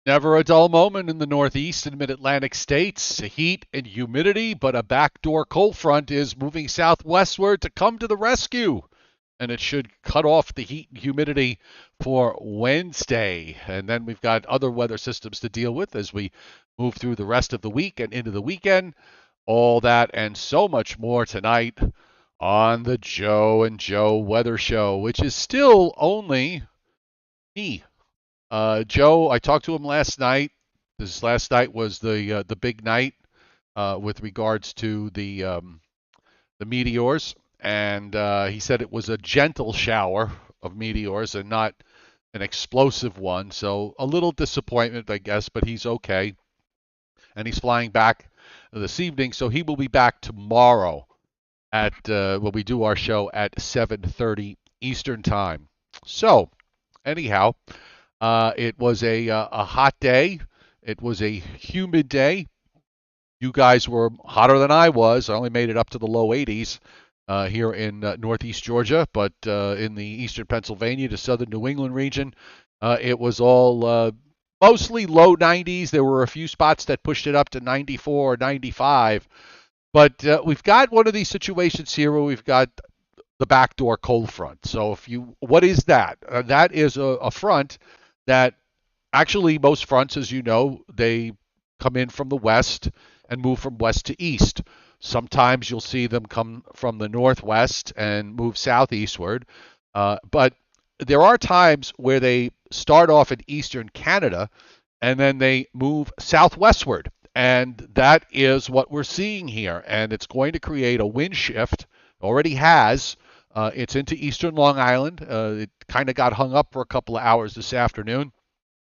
Never a dull moment in the Northeast and Mid-Atlantic states. Heat and humidity, but a backdoor cold front is moving southwestward to come to the rescue. And it should cut off the heat and humidity for Wednesday. And then we've got other weather systems to deal with as we move through the rest of the week and into the weekend. All that and so much more tonight on the Joe and Joe Weather Show, which is still only me. Joe, I talked to him last night. This last night was the big night with regards to the meteors, and he said it was a gentle shower of meteors and not an explosive one. So a little disappointment, I guess, but he's okay, and he's flying back this evening. So he will be back tomorrow at when we do our show at 7:30 Eastern time. So anyhow. It was a hot day. It was a humid day. You guys were hotter than I was. I only made it up to the low 80s here in northeast Georgia, but in the eastern Pennsylvania to southern New England region, it was all mostly low 90s. There were a few spots that pushed it up to 94 or 95. But we've got one of these situations here where we've got the backdoor cold front. So what is that? That is a front that actually most fronts, as you know, they come in from the west and move from west to east. Sometimes you'll see them come from the northwest and move southeastward. But there are times where they start off in eastern Canada and then they move southwestward. And that is what we're seeing here. And it's going to create a wind shift, already has. It's into eastern Long Island. It kind of got hung up for a couple of hours this afternoon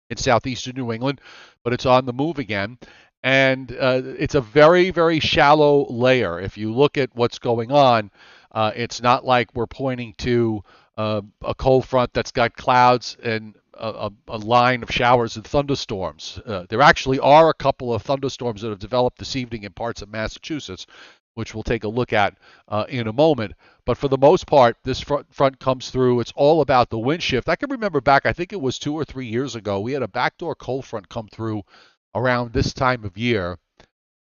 in southeastern New England, but it's on the move again. And it's a very, very shallow layer. If you look at what's going on, it's not like we're pointing to a cold front that's got clouds and a line of showers and thunderstorms. There actually are a couple of thunderstorms that have developed this evening in parts of Massachusetts, which we'll take a look at in a moment. But for the most part, this front comes through. It's all about the wind shift. I can remember back, I think it was 2 or 3 years ago, we had a backdoor cold front come through around this time of year.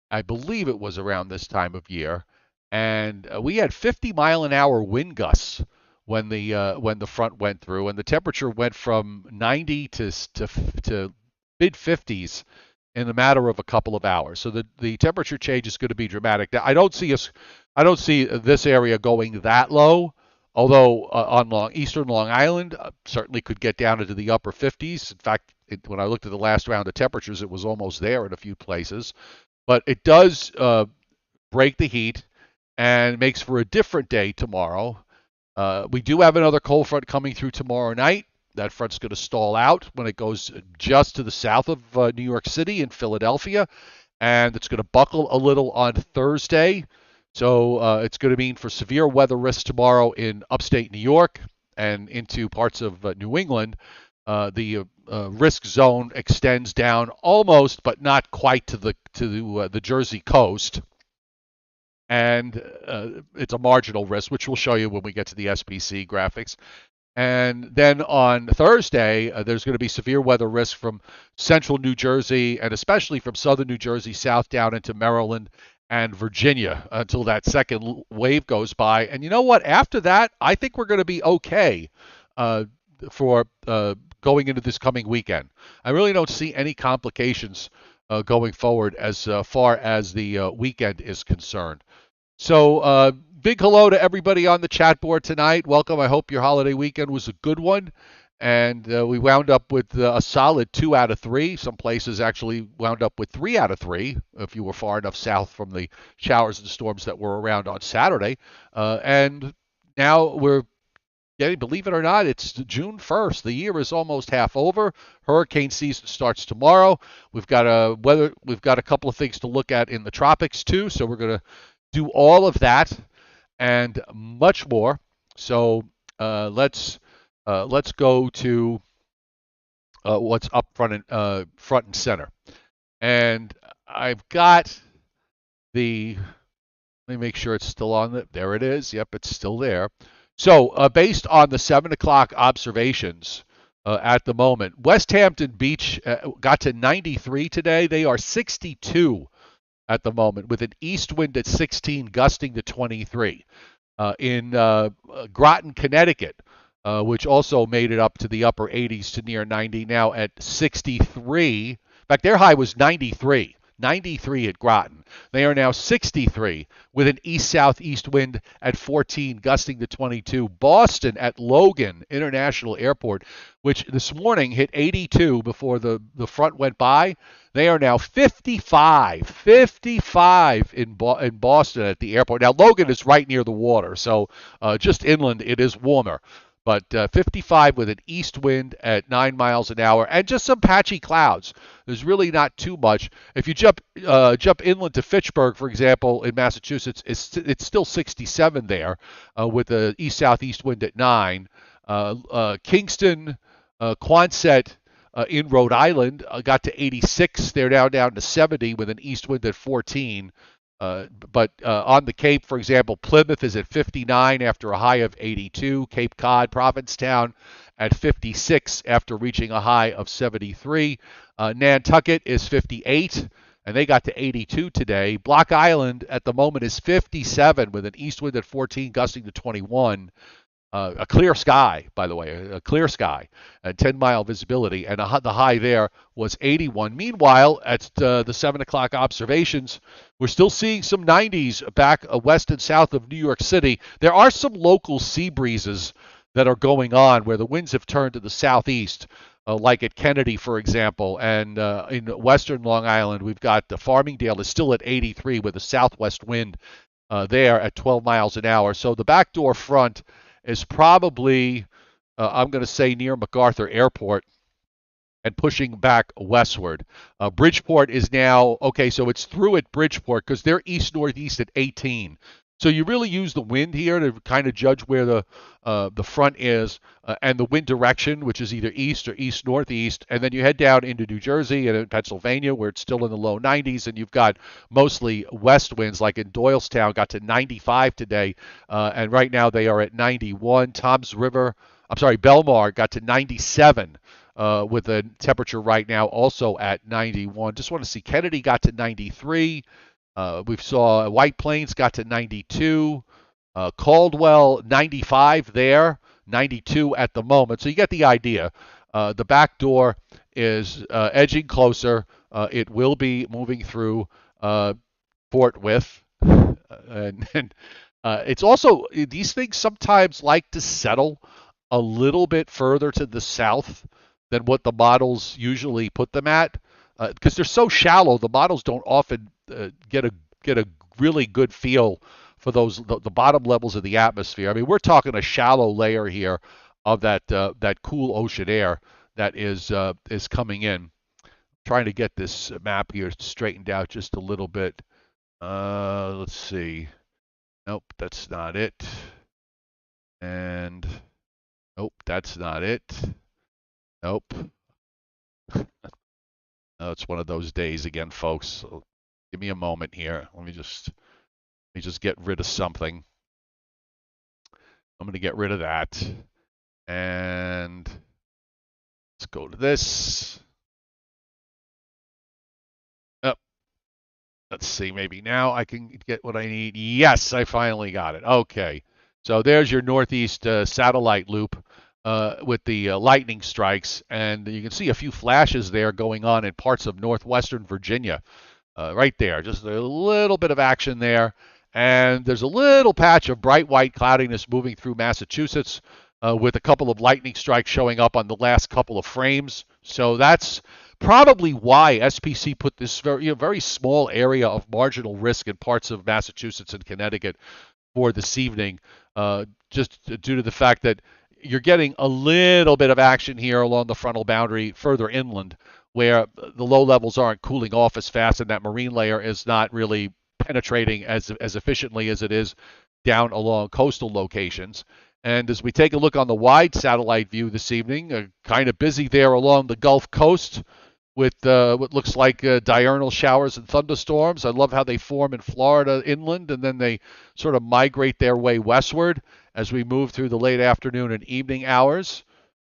I believe it was around this time of year. And we had 50-mile-an-hour wind gusts when the front went through, and the temperature went from 90 to mid 50s in a matter of a couple of hours. So the temperature change is going to be dramatic. Now, I don't see this area going that low, although on eastern Long Island certainly could get down into the upper 50s. In fact, when I looked at the last round of temperatures, it was almost there in a few places. But it does break the heat and makes for a different day tomorrow. We do have another cold front coming through tomorrow night. That front's going to stall out when it goes just to the south of New York City and Philadelphia, and it's going to buckle a little on Thursday. So it's going to mean for severe weather risks tomorrow in upstate New York and into parts of New England. The risk zone extends down almost, but not quite to the Jersey coast. And it's a marginal risk, which we'll show you when we get to the SPC graphics. And then on Thursday, there's going to be severe weather risk from central New Jersey and especially from southern New Jersey south down into Maryland and Virginia until that second wave goes by. And you know what? After that, I think we're going to be okay for going into this coming weekend. I really don't see any complications going forward as far as the weekend is concerned. So big hello to everybody on the chat board tonight. Welcome. I hope your holiday weekend was a good one. And we wound up with a solid 2 out of 3. Some places actually wound up with 3 out of 3 if you were far enough south from the showers and storms that were around on Saturday. And now we're getting, believe it or not, it's June 1st. The year is almost half over. Hurricane season starts tomorrow. We've got a couple of things to look at in the tropics too. So we're going to do all of that and much more. So let's go to what's up front and center. And I've got let me make sure it's still on. There it is. Yep, it's still there. So based on the 7 o'clock observations at the moment. West Hampton Beach got to 93 today. They are 62 at the moment with an east wind at 16, gusting to 23. In Groton, Connecticut, which also made it up to the upper 80s to near 90, now at 63. In fact, their high was 93. 93 at Groton. They are now 63 with an east-southeast wind at 14, gusting to 22. Boston at Logan International Airport, which this morning hit 82 before the front went by. They are now 55 in Boston at the airport. Now, Logan is right near the water, so just inland it is warmer. But 55 with an east wind at 9 miles an hour and just some patchy clouds. There's really not too much. If you jump inland to Fitchburg, for example, in Massachusetts, it's still 67 there with the east-southeast wind at 9. Kingston, Quonset, in Rhode Island got to 86. They're now down to 70 with an east wind at 14. But on the Cape, for example, Plymouth is at 59 after a high of 82. Cape Cod, Provincetown at 56 after reaching a high of 73. Nantucket is 58, and they got to 82 today. Block Island at the moment is 57 with an east wind at 14, gusting to 21. A clear sky, by the way, a clear sky, and 10-mile visibility, and the high there was 81. Meanwhile, at the 7 o'clock observations, we're still seeing some 90s back west and south of New York City. There are some local sea breezes that are going on where the winds have turned to the southeast, like at Kennedy, for example, and in western Long Island, we've got Farmingdale is still at 83 with a southwest wind there at 12 miles an hour. So the backdoor front is probably, I'm going to say, near MacArthur Airport and pushing back westward. Bridgeport is now, okay, so it's through at Bridgeport because they're east-northeast at 18. So you really use the wind here to kind of judge where the front is and the wind direction, which is either east or east-northeast. And then you head down into New Jersey and Pennsylvania where it's still in the low 90s, and you've got mostly west winds, like in Doylestown, got to 95 today, and right now they are at 91. Belmar got to 97. With the temperature right now also at 91. Just want to see, Kennedy got to 93. We saw White Plains got to 92. Caldwell, 95 there, 92 at the moment. So you get the idea. The backdoor is edging closer. It will be moving through Fort Worth. And it's also, these things sometimes like to settle a little bit further to the south than what the models usually put them at, because they're so shallow. The models don't often get a really good feel for the bottom levels of the atmosphere. I mean, we're talking a shallow layer here of that cool ocean air that is coming in. Trying to get this map here straightened out just a little bit. Let's see. Nope, that's not it. And nope, that's not it. Nope. It's one of those days again, folks. So give me a moment here. Let me just get rid of something. I'm going to get rid of that. And let's go to this. Oh, let's see. Maybe now I can get what I need. Yes, I finally got it. Okay. So there's your northeast satellite loop. With the lightning strikes, and you can see a few flashes there going on in parts of northwestern Virginia, right there. Just a little bit of action there, and there's a little patch of bright white cloudiness moving through Massachusetts with a couple of lightning strikes showing up on the last couple of frames. So that's probably why SPC put this very small area of marginal risk in parts of Massachusetts and Connecticut for this evening, just due to the fact that you're getting a little bit of action here along the frontal boundary further inland where the low levels aren't cooling off as fast and that marine layer is not really penetrating as efficiently as it is down along coastal locations. And as we take a look on the wide satellite view this evening, kind of busy there along the Gulf Coast with what looks like diurnal showers and thunderstorms. I love how they form in Florida inland, and then they sort of migrate their way westward as we move through the late afternoon and evening hours.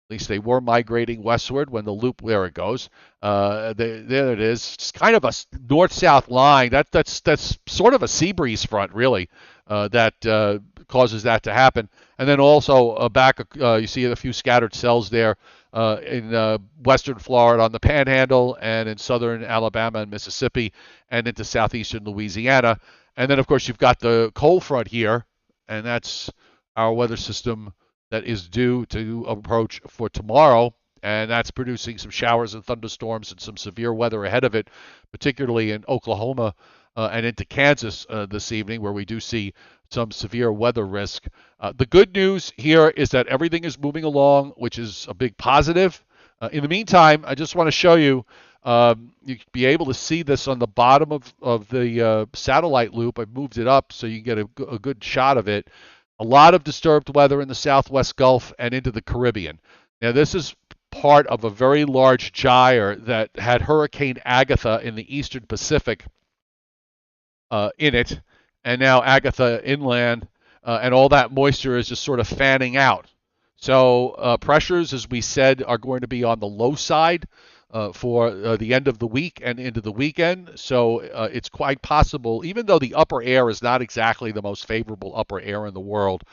At least they were migrating westward when the loop, there it goes. There it is. It's kind of a north-south line. That's sort of a sea breeze front, really, that causes that to happen. And then also back, you see a few scattered cells there in western Florida on the Panhandle, and in southern Alabama and Mississippi, and into southeastern Louisiana. And then, of course, you've got the cold front here, and that's our weather system that is due to approach for tomorrow, and that's producing some showers and thunderstorms and some severe weather ahead of it, particularly in Oklahoma and into Kansas this evening, where we do see some severe weather risk. The good news here is that everything is moving along, which is a big positive. In the meantime, I just want to show you, you can be able to see this on the bottom of the satellite loop. I've moved it up so you can get a good shot of it. A lot of disturbed weather in the southwest Gulf and into the Caribbean. Now, this is part of a very large gyre that had Hurricane Agatha in the eastern Pacific in it, and now Agatha inland, and all that moisture is just sort of fanning out. So pressures, as we said, are going to be on the low side for the end of the week and into the weekend. So it's quite possible, even though the upper air is not exactly the most favorable upper air in the world,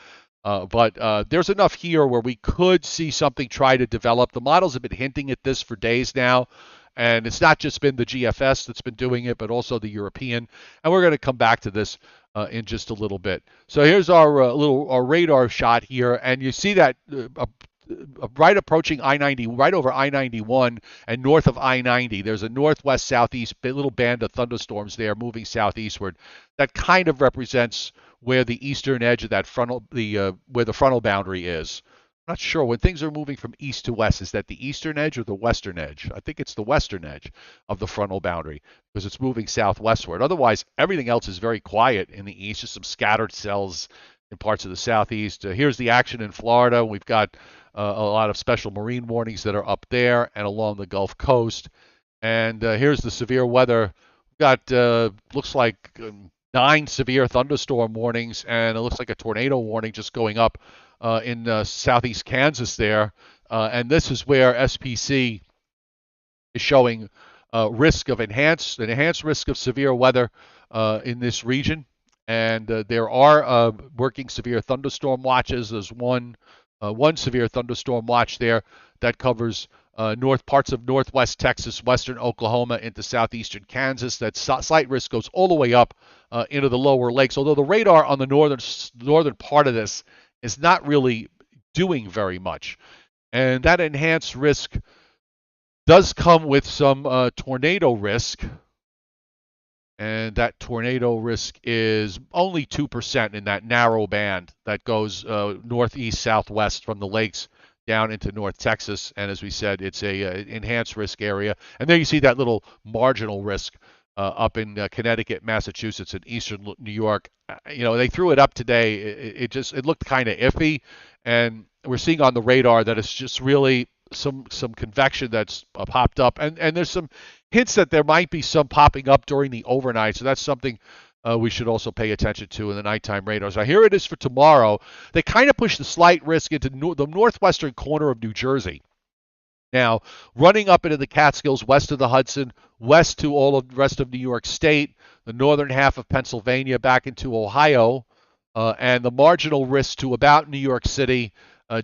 but there's enough here where we could see something try to develop. The models have been hinting at this for days now, and it's not just been the GFS that's been doing it, but also the European. And we're going to come back to this in just a little bit. So here's our radar shot here, and you see that right approaching I-90, right over I-91 and north of I-90. There's a northwest-southeast little band of thunderstorms there moving southeastward. That kind of represents where the eastern edge of that frontal, where the frontal boundary is. I'm not sure. When things are moving from east to west, is that the eastern edge or the western edge? I think it's the western edge of the frontal boundary because it's moving southwestward. Otherwise, everything else is very quiet in the east, just some scattered cells in parts of the southeast. Here's the action in Florida. We've got a lot of special marine warnings that are up there and along the Gulf Coast. And here's the severe weather. We've got, looks like 9 severe thunderstorm warnings, and it looks like a tornado warning just going up in southeast Kansas there. And this is where SPC is showing risk of enhanced risk of severe weather in this region. And there are working severe thunderstorm watches. There's one severe thunderstorm watch there that covers parts of northwest Texas, western Oklahoma, into southeastern Kansas. That slight risk goes all the way up into the lower lakes, although the radar on the northern part of this is not really doing very much. And that enhanced risk does come with some tornado risk. And that tornado risk is only 2% in that narrow band that goes northeast, southwest from the lakes down into North Texas. And as we said, it's a enhanced risk area. And there you see that little marginal risk up in Connecticut, Massachusetts, and eastern New York. They threw it up today. It looked kind of iffy, and we're seeing on the radar that it's just really some convection that's popped up, and there's some hints that there might be some popping up during the overnight. So that's something we should also pay attention to in the nighttime radars. Now here it is for tomorrow. They kind of push the slight risk into the northwestern corner of New Jersey. Now, running up into the Catskills, west of the Hudson, west to all of the rest of New York State, the northern half of Pennsylvania, back into Ohio, and the marginal risk to about New York City,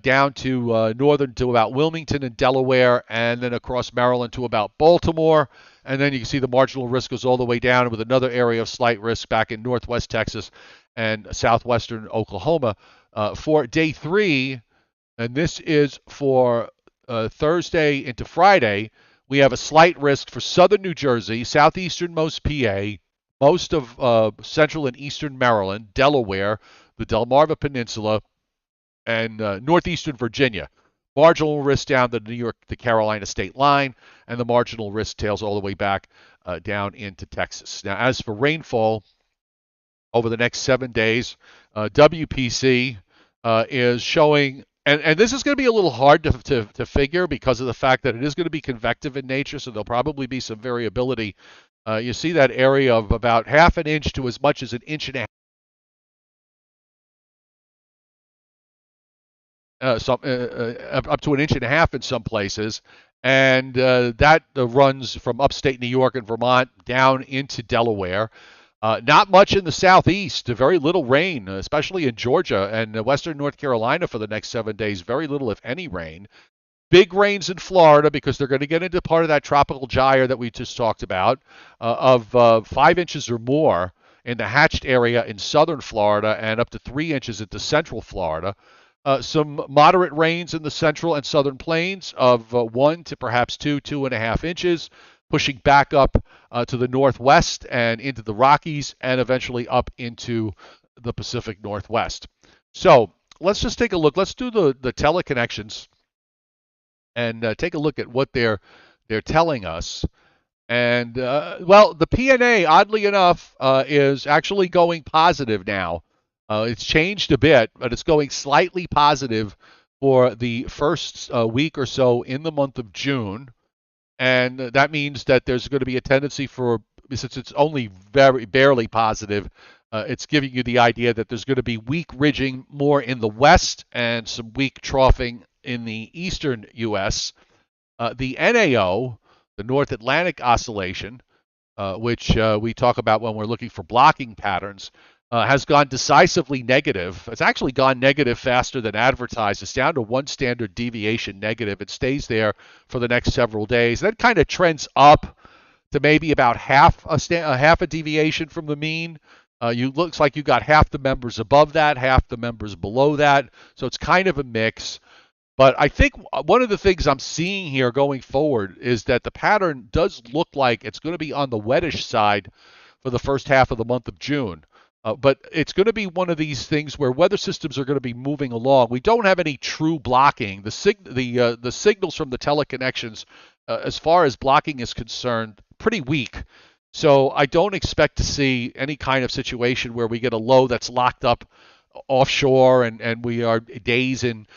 down to northern to about Wilmington and Delaware, and then across Maryland to about Baltimore. And then you can see the marginal risk goes all the way down with another area of slight risk back in northwest Texas and southwestern Oklahoma. For day 3, and this is for Thursday into Friday, we have a slight risk for southern New Jersey, southeasternmost PA, most of central and eastern Maryland, Delaware, the Delmarva Peninsula, and northeastern Virginia. Marginal risk down the New York to Carolina state line, and the marginal risk tails all the way back down into Texas. Now, as for rainfall over the next 7 days, WPC is showing, and this is going to be a little hard to figure because of the fact that it is going to be convective in nature, so there'll probably be some variability. You see that area of about half an inch to as much as an inch and a half. up to an inch and a half in some places. And that runs from upstate New York and Vermont down into Delaware. Not much in the southeast, very little rain, especially in Georgia and western North Carolina for the next 7 days. Very little, if any, rain. Big rains in Florida because they're going to get into part of that tropical gyre that we just talked about of 5 inches or more in the hatched area in southern Florida and up to 3 inches into central Florida. Some moderate rains in the central and southern plains of 1 to perhaps 2.5 inches, pushing back up to the northwest and into the Rockies and eventually up into the Pacific Northwest. So let's just take a look. Let's do the teleconnections and take a look at what they're telling us. And well, the PNA, oddly enough, is actually going positive now. It's changed a bit, but it's going slightly positive for the first week or so in the month of June. And that means that there's going to be a tendency for, since it's only very barely positive, it's giving you the idea that there's going to be weak ridging more in the west and some weak troughing in the eastern U.S. The NAO, the North Atlantic Oscillation, which we talk about when we're looking for blocking patterns, has gone decisively negative. It's actually gone negative faster than advertised. It's down to 1 standard deviation negative. It stays there for the next several days. Then kind of trends up to maybe about half a deviation from the mean. Looks like you got half the members above that, half the members below that. So it's kind of a mix. But I think one of the things I'm seeing here going forward is that the pattern does look like it's going to be on the wettish side for the first half of the month of June. But it's going to be one of these things where weather systems are going to be moving along. We don't have any true blocking. The signals from the teleconnections, as far as blocking is concerned, pretty weak. So I don't expect to see any kind of situation where we get a low that's locked up offshore and we are days in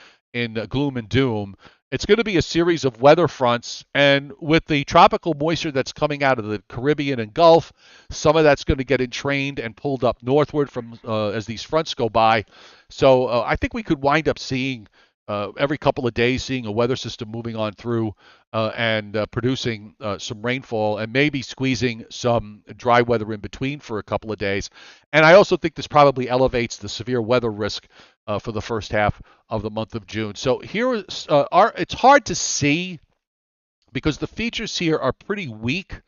gloom and doom. It's going to be a series of weather fronts, and with the tropical moisture that's coming out of the Caribbean and Gulf, some of that's going to get entrained and pulled up northward from as these fronts go by. So I think we could wind up seeing every couple of days, seeing a weather system moving on through and producing some rainfall and maybe squeezing some dry weather in between for a couple of days. And I also think this probably elevates the severe weather risk for the first half of the month of June. So here it's hard to see because the features here are pretty weak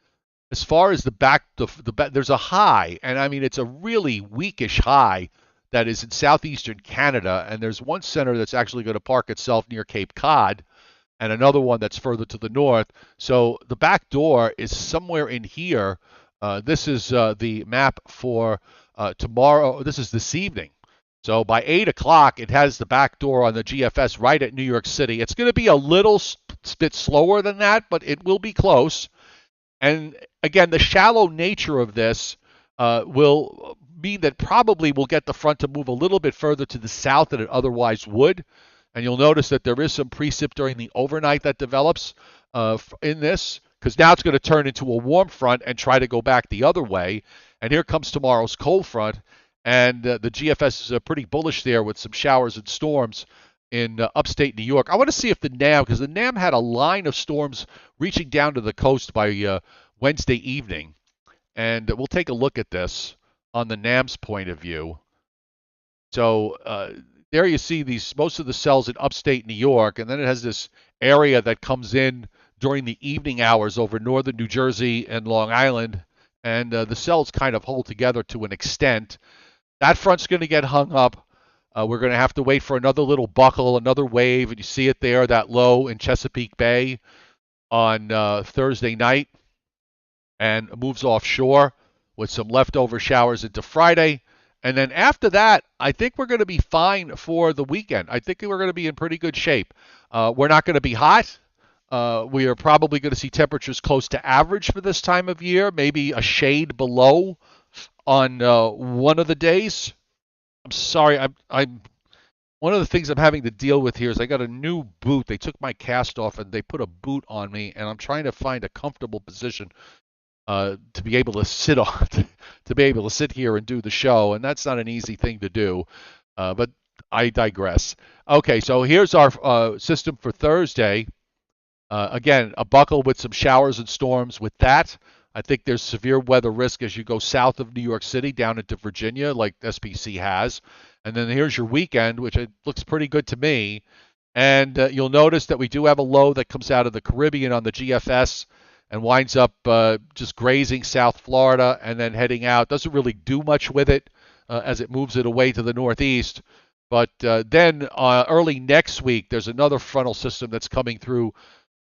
as far as there's a high, and I mean it's a really weakish high that is in southeastern Canada, and there's one center that's actually going to park itself near Cape Cod and another one that's further to the north. So the backdoor is somewhere in here. This is the map for tomorrow. This is this evening. So by 8 o'clock, it has the backdoor on the GFS right at New York City. It's going to be a little bit slower than that, but it will be close. And again, the shallow nature of this will mean that probably we'll get the front to move a little bit further to the south than it otherwise would. And you'll notice that there is some precip during the overnight that develops in this, because now it's going to turn into a warm front and try to go back the other way. And here comes tomorrow's cold front. And the GFS is pretty bullish there with some showers and storms in upstate New York. I want to see if the NAM, because the NAM had a line of storms reaching down to the coast by Wednesday evening. And we'll take a look at this on the NAM's point of view. So there you see most of the cells in upstate New York, and then it has this area that comes in during the evening hours over northern New Jersey and Long Island, and the cells kind of hold together to an extent. That front's going to get hung up. We're going to have to wait for another little buckle, another wave, and you see it there, that low in Chesapeake Bay on Thursday night, and moves offshore with some leftover showers into Friday. And then after that, I think we're going to be fine for the weekend. I think we're going to be in pretty good shape. We're not going to be hot. We are probably going to see temperatures close to average for this time of year, maybe a shade below on one of the days. I'm sorry, I'm one of the things I'm having to deal with here is I got a new boot. They took my cast off and they put a boot on me, and I'm trying to find a comfortable position to be able to sit on, to be able to sit here and do the show, and that's not an easy thing to do. But I digress. Okay, so here's our system for Thursday. Again, a buckle with some showers and storms. With that, I think there's severe weather risk as you go south of New York City down into Virginia, like SPC has. And then here's your weekend, which looks pretty good to me. And you'll notice that we do have a low that comes out of the Caribbean on the GFS and winds up just grazing South Florida and then heading out. Doesn't really do much with it as it moves it away to the northeast. But then early next week, there's another frontal system that's coming through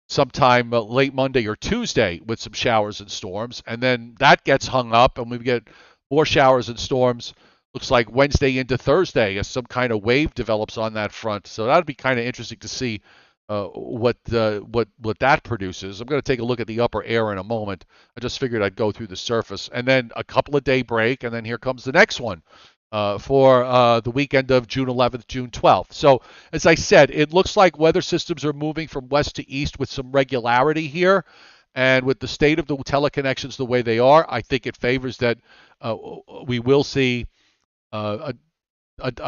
sometime late Monday or Tuesday with some showers and storms. And then that gets hung up, and we get more showers and storms. Looks like Wednesday into Thursday as some kind of wave develops on that front. So that'd be kind of interesting to see what that produces. I'm going to take a look at the upper air in a moment. I just figured I'd go through the surface, and then a couple of day break, and then here comes the next one for the weekend of June 11th, June 12th. So, as I said, it looks like weather systems are moving from west to east with some regularity here. And with the state of the teleconnections the way they are, I think it favors that we will see a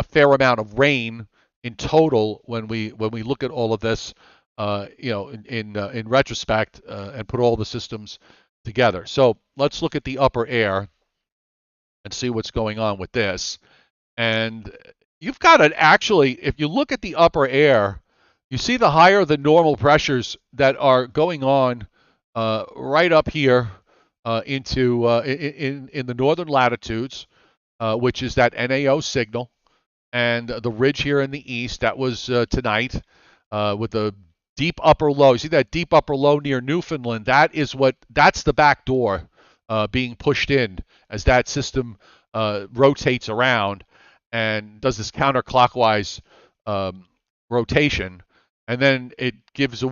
fair amount of rain in total when we look at all of this, in retrospect and put all the systems together. So let's look at the upper air and see what's going on with this. And you've got it actually, if you look at the upper air, you see the higher than normal pressures that are going on right up here into in the northern latitudes, which is that NAO signal, and the ridge here in the east. That was tonight with the deep upper low. You see that deep upper low near Newfoundland? That's the backdoor being pushed in as that system rotates around and does this counterclockwise rotation, and then it gives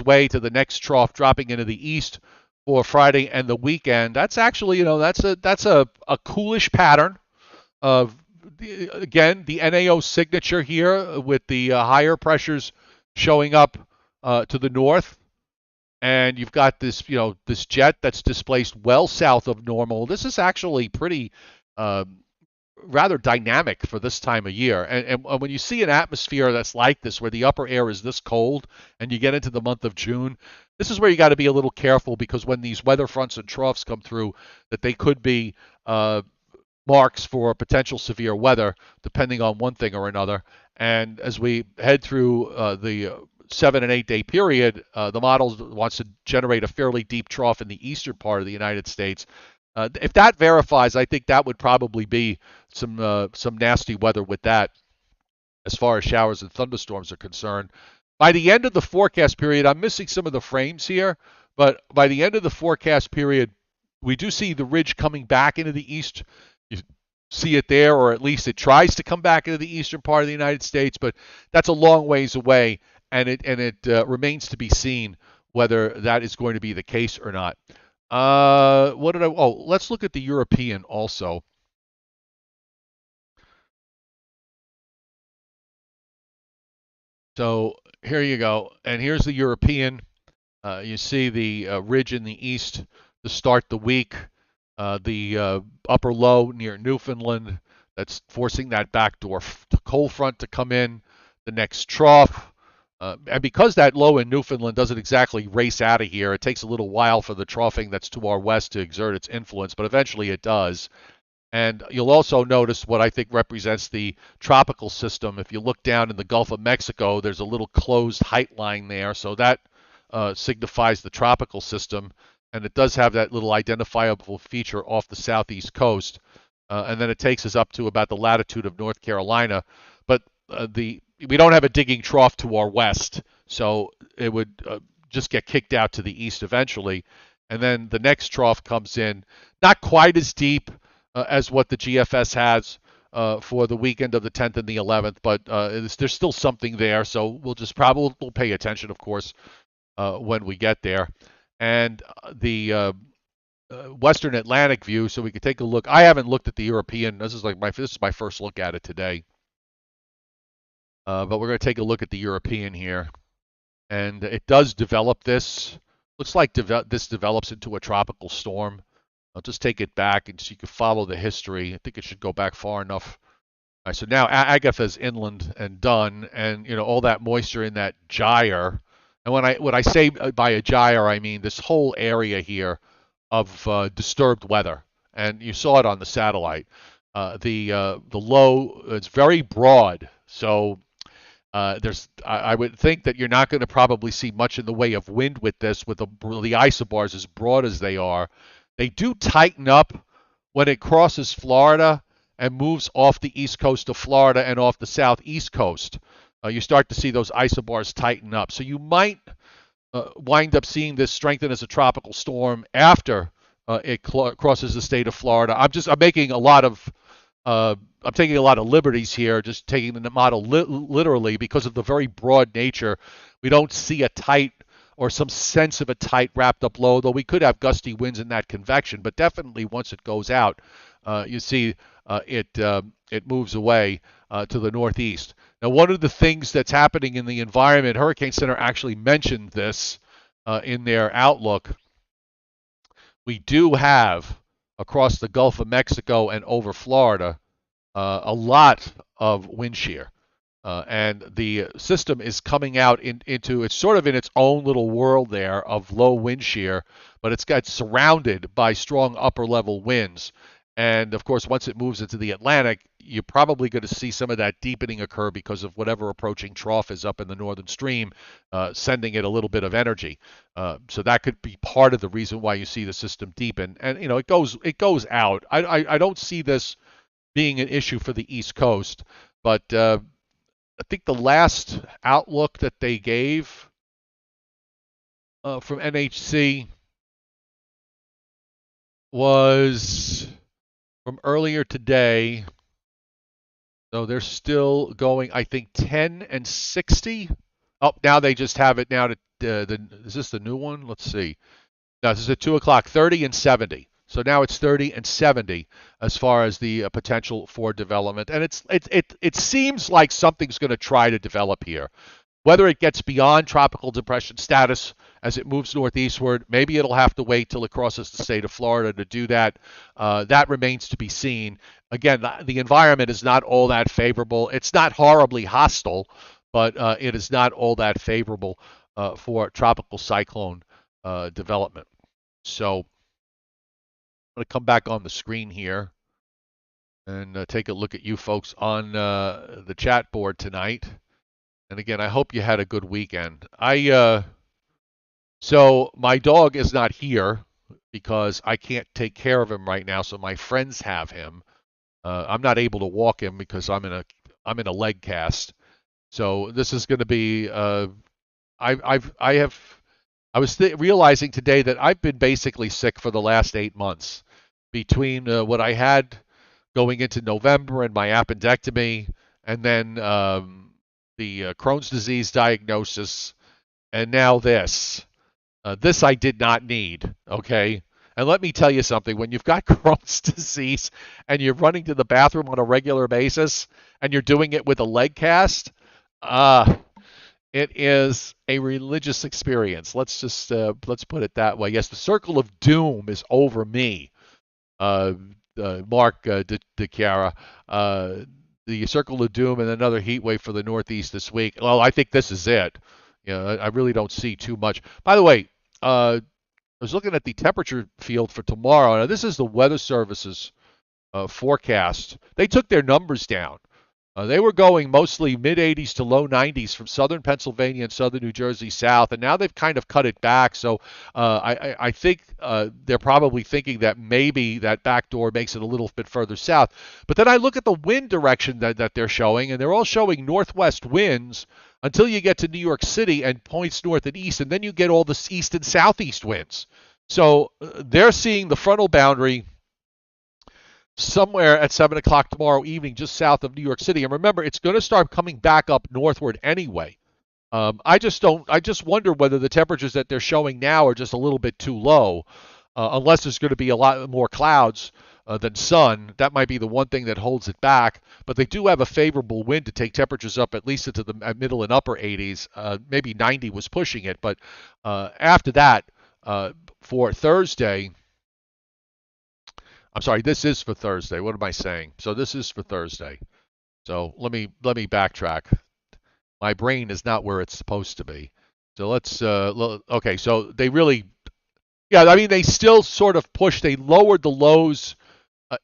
way to the next trough dropping into the east for Friday and the weekend. That's actually, that's a coolish pattern of, again, the NAO signature here with the higher pressures showing up to the north. And you've got this, this jet that's displaced well south of normal. This is actually pretty rather dynamic for this time of year. And when you see an atmosphere that's like this, where the upper air is this cold, and you get into the month of June, this is where you got to be a little careful, because when these weather fronts and troughs come through, that they could be marks for potential severe weather, depending on one thing or another. And as we head through the 7 and 8 day period, the model wants to generate a fairly deep trough in the eastern part of the United States. If that verifies, I think that would probably be some nasty weather with that, as far as showers and thunderstorms are concerned. By the end of the forecast period, I'm missing some of the frames here, but by the end of the forecast period, we do see the ridge coming back into the east. You see it there, or at least it tries to come back into the eastern part of the United States, but that's a long ways away, and it remains to be seen whether that is going to be the case or not. Let's look at the European also. So here you go, and here's the European. You see the ridge in the east to start the week. The upper low near Newfoundland that's forcing that backdoor cold front to come in. The next trough. And because that low in Newfoundland doesn't exactly race out of here, it takes a little while for the troughing that's to our west to exert its influence, but eventually it does. And you'll also notice what I think represents the tropical system. If you look down in the Gulf of Mexico, there's a little closed height line there, so that signifies the tropical system. And it does have that little identifiable feature off the southeast coast. And then it takes us up to about the latitude of North Carolina. But we don't have a digging trough to our west, so it would just get kicked out to the east eventually. And then the next trough comes in, not quite as deep as what the GFS has for the weekend of the 10th and the 11th, but there's still something there, so we'll pay attention, of course, when we get there. And the Western Atlantic view, so we could take a look. I haven't looked at the European. This is my first look at it today. But we're going to take a look at the European here. And it does develop this. Looks like this develops into a tropical storm. I'll just take it back and so you can follow the history. I think it should go back far enough right, so now Agatha's inland and done, and all that moisture in that gyre. And when I say by a gyre, I mean this whole area here of disturbed weather, and you saw it on the satellite. The low is very broad, so I would think that you're not going to probably see much in the way of wind with this, with the isobars as broad as they are. They do tighten up when it crosses Florida and moves off the east coast of Florida and off the southeast coast. You start to see those isobars tighten up. So you might wind up seeing this strengthen as a tropical storm after it crosses the state of Florida. I'm making a lot of I'm taking a lot of liberties here, just taking the model literally because of the very broad nature. We don't see a tight or some sense of a tight wrapped up low, though we could have gusty winds in that convection. But definitely once it goes out, you see it moves away to the northeast. Now, one of the things that's happening in the environment, Hurricane Center actually mentioned this in their outlook. We do have across the Gulf of Mexico and over Florida a lot of wind shear. And the system is coming out into it's sort of in its own little world there of low wind shear, but it's got surrounded by strong upper level winds. And of course, once it moves into the Atlantic, you're probably going to see some of that deepening occur because of whatever approaching trough is up in the northern stream, sending it a little bit of energy. So that could be part of the reason why you see the system deepen. And it goes out. I don't see this being an issue for the East Coast, but I think the last outlook that they gave from NHC was from earlier today. So they're still going, I think, 10 and 60. Oh, now they just have it now to is this the new one? Let's see. No, this is at 2 o'clock, 30 and 70. So now it's 30 and 70 as far as the potential for development. And it seems like something's going to try to develop here. Whether it gets beyond tropical depression status as it moves northeastward, maybe it'll have to wait till it crosses the state of Florida to do that. That remains to be seen. Again, the environment is not all that favorable. It's not horribly hostile, but it is not all that favorable for tropical cyclone development. So I'm going to come back on the screen here and take a look at you folks on the chat board tonight. And again, I hope you had a good weekend. So my dog is not here because I can't take care of him right now. So my friends have him. I'm not able to walk him because I'm in a leg cast. So this is going to be. I was realizing today that I've been basically sick for the last 8 months between what I had going into November and my appendectomy, and then the Crohn's disease diagnosis, and now this. This I did not need, okay? And let me tell you something. When you've got Crohn's disease and you're running to the bathroom on a regular basis and you're doing it with a leg cast, it is a religious experience. Let's put it that way. Yes, the circle of doom is over me, Mark DeChiara. The circle of doom and another heat wave for the Northeast this week. Well, I think this is it. I really don't see too much. By the way, I was looking at the temperature field for tomorrow. Now, this is the Weather Service's forecast. They took their numbers down. They were going mostly mid-80s to low 90s from southern Pennsylvania and southern New Jersey south, and now they've kind of cut it back. So I think they're probably thinking that maybe that backdoor makes it a little bit further south. But then I look at the wind direction that they're showing, and they're all showing northwest winds until you get to New York City and points north and east, and then you get all the east and southeast winds. So they're seeing the frontal boundary somewhere at 7 o'clock tomorrow evening, just south of New York City. And remember, it's going to start coming back up northward anyway. I just wonder whether the temperatures that they're showing now are just a little bit too low, unless there's going to be a lot more clouds than sun. That might be the one thing that holds it back. But they do have a favorable wind to take temperatures up at least into the middle and upper 80s. Maybe 90 was pushing it. But after that, for Thursday, I'm sorry, this is for Thursday. What am I saying? So this is for Thursday. So let me backtrack. My brain is not where it's supposed to be. So let's okay. So they really, yeah. I mean, they still sort of pushed. They lowered the lows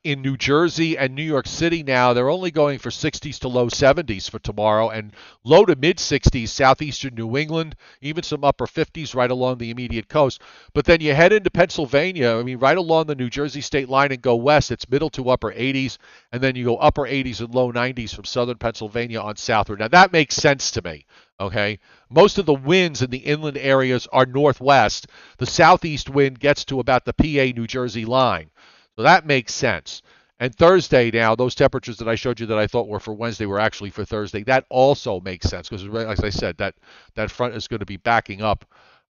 in New Jersey and New York City now. They're only going for 60s to low 70s for tomorrow and low to mid 60s southeastern New England, even some upper 50s right along the immediate coast. But then you head into Pennsylvania, I mean, right along the New Jersey state line and go west, it's middle to upper 80s, and then you go upper 80s and low 90s from southern Pennsylvania on southward. Now, that makes sense to me. Okay, most of the winds in the inland areas are northwest. The southeast wind gets to about the PA New Jersey line. So that makes sense. And Thursday now, those temperatures that I showed you that I thought were for Wednesday were actually for Thursday. That also makes sense because, as I said, that front is going to be backing up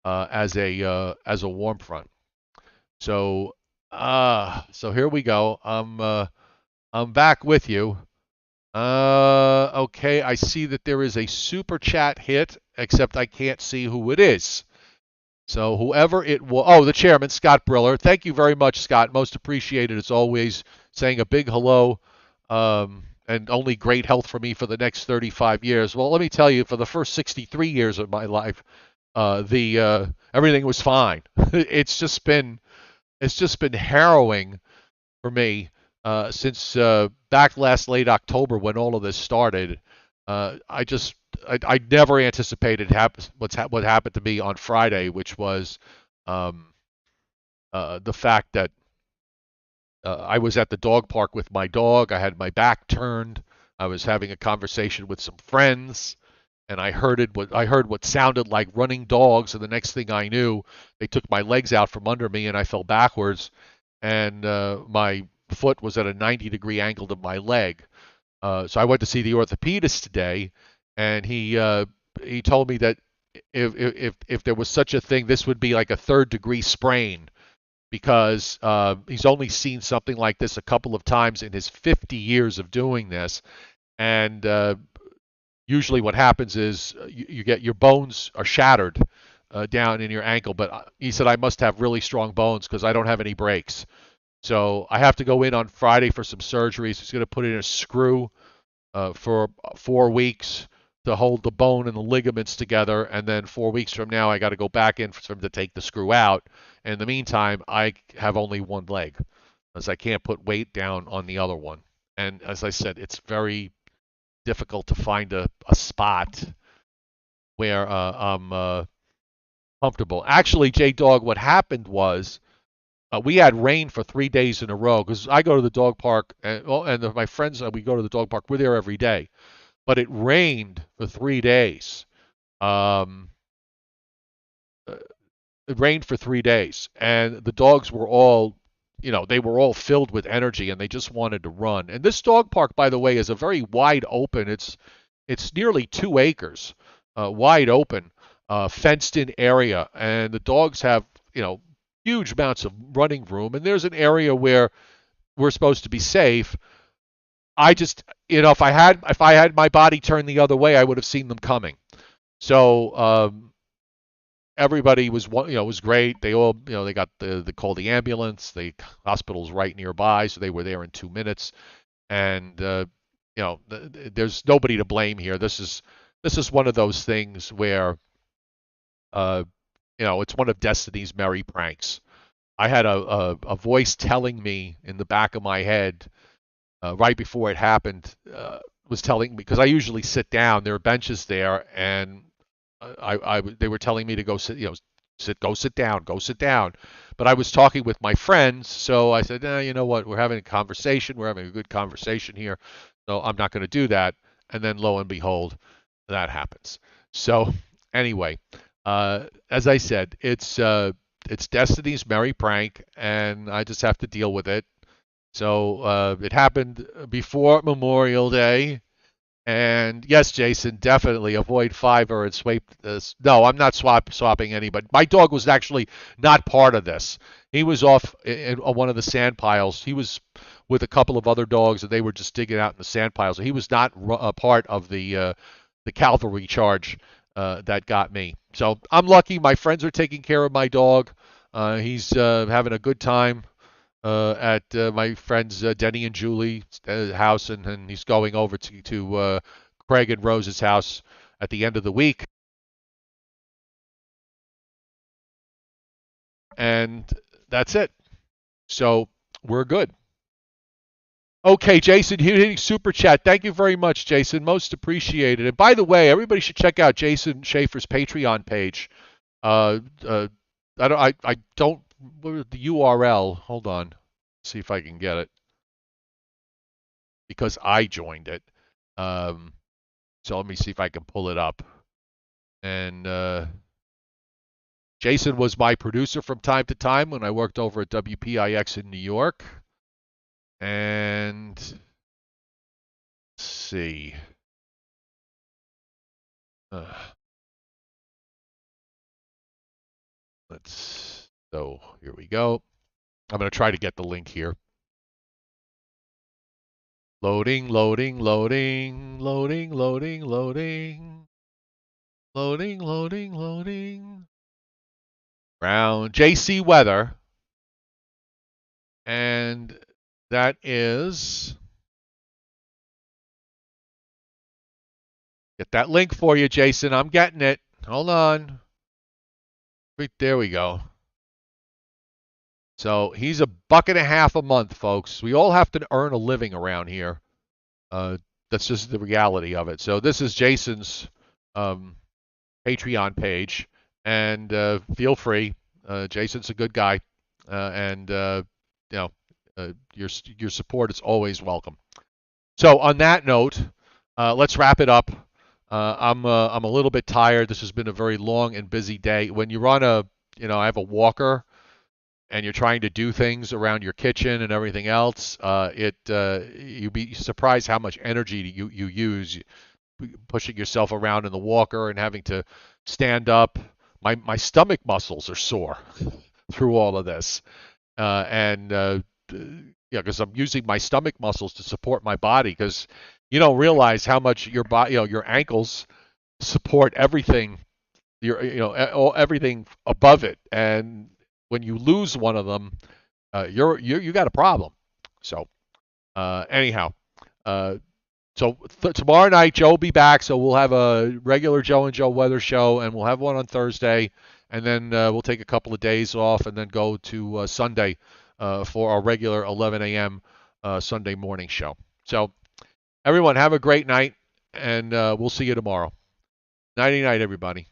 as a warm front. So so here we go. I'm back with you. Okay, I see that there is a super chat hit, except I can't see who it is. So whoever it was, oh, the chairman, Scott Briller. Thank you very much, Scott. Most appreciated as always. Saying a big hello, and only great health for me for the next 35 years. Well, let me tell you, for the first 63 years of my life, the everything was fine. It's just been harrowing for me since back last late October when all of this started. I never anticipated what happened to me on Friday, which was um, the fact that I was at the dog park with my dog. I had my back turned. I was having a conversation with some friends, and I heard what sounded like running dogs. And the next thing I knew, they took my legs out from under me, and I fell backwards, and my foot was at a 90-degree angle to my leg. So I went to see the orthopedist today, and he told me that if there was such a thing, this would be like a third-degree sprain because he's only seen something like this a couple of times in his 50 years of doing this, and usually what happens is you get your bones are shattered down in your ankle. But he said I must have really strong bones because I don't have any breaks. So I have to go in on Friday for some surgeries. He's going to put in a screw for 4 weeks to hold the bone and the ligaments together, and then 4 weeks from now I got to go back in for him to take the screw out. In the meantime, I have only one leg, as I can't put weight down on the other one. And as I said, it's very difficult to find a spot where I'm comfortable. Actually, J Dog, what happened was we had rain for 3 days in a row because I go to the dog park, and my friends we go to the dog park. We're there every day, but it rained for 3 days. Um, uh, it rained for 3 days, and the dogs were all, they were all filled with energy, and they just wanted to run. And this dog park, by the way, is a very wide open. It's nearly 2 acres, wide open, fenced-in area, and the dogs have, huge amounts of running room. And there's an area where we're supposed to be safe. I just, if I had my body turned the other way, I would have seen them coming. So everybody was great. They all, they got they called the ambulance. The hospital's right nearby, so they were there in 2 minutes. And there's nobody to blame here. This is one of those things where uh, it's one of Destiny's merry pranks. I had a voice telling me in the back of my head right before it happened, was telling me, because I usually sit down. There are benches there, and they were telling me to go sit, go sit down. But I was talking with my friends, so I said, you know what? We're having a conversation. We're having a good conversation here, so I'm not going to do that. And then lo and behold, that happens. So anyway, as I said, it's Destiny's merry prank, and I just have to deal with it. So it happened before Memorial Day. And yes, Jason, definitely avoid Fiverr and swipe this. No, I'm not swapping anybody. My dog was actually not part of this. He was off in one of the sand piles. He was with a couple of other dogs, and they were just digging out in the sand piles. So he was not a part of the cavalry charge that got me. So I'm lucky. My friends are taking care of my dog. He's having a good time. at my friends Denny and Julie's house, and he's going over to Craig and Rose's house at the end of the week. And that's it. So we're good. Okay, Jason, hitting super chat. Thank you very much, Jason. Most appreciated. And by the way, everybody should check out Jason Schaefer's Patreon page. Uh, uh, I don't. What is the URL? Hold on, see if I can get it because I joined it. Um, so let me see if I can pull it up. And Jason was my producer from time to time when I worked over at WPIX in New York. And let's see. So here we go. I'm going to try to get the link here. Loading, loading, loading, loading, loading, loading, loading, loading, loading. Round JC Weather. And that is. Get that link for you, Jason. I'm getting it. Hold on. There we go. So he's $1.50 a month, folks. We all have to earn a living around here. That's just the reality of it. So this is Jason's Patreon page, and feel free. Jason's a good guy, and your support is always welcome. So on that note, let's wrap it up. I'm a little bit tired. This has been a very long and busy day. When you run I have a walker, and you're trying to do things around your kitchen and everything else, you'd be surprised how much energy you use pushing yourself around in the walker and having to stand up. My stomach muscles are sore through all of this, because I'm using my stomach muscles to support my body. Because you don't realize how much your body, your ankles support everything, everything above it, and when you lose one of them, you got a problem. So anyhow, tomorrow night Joe will be back, so we'll have a regular Joe and Joe weather show, and we'll have one on Thursday, and then we'll take a couple of days off, and then go to Sunday for our regular 11 a.m. Sunday morning show. So everyone, have a great night, and we'll see you tomorrow. Nighty night, everybody.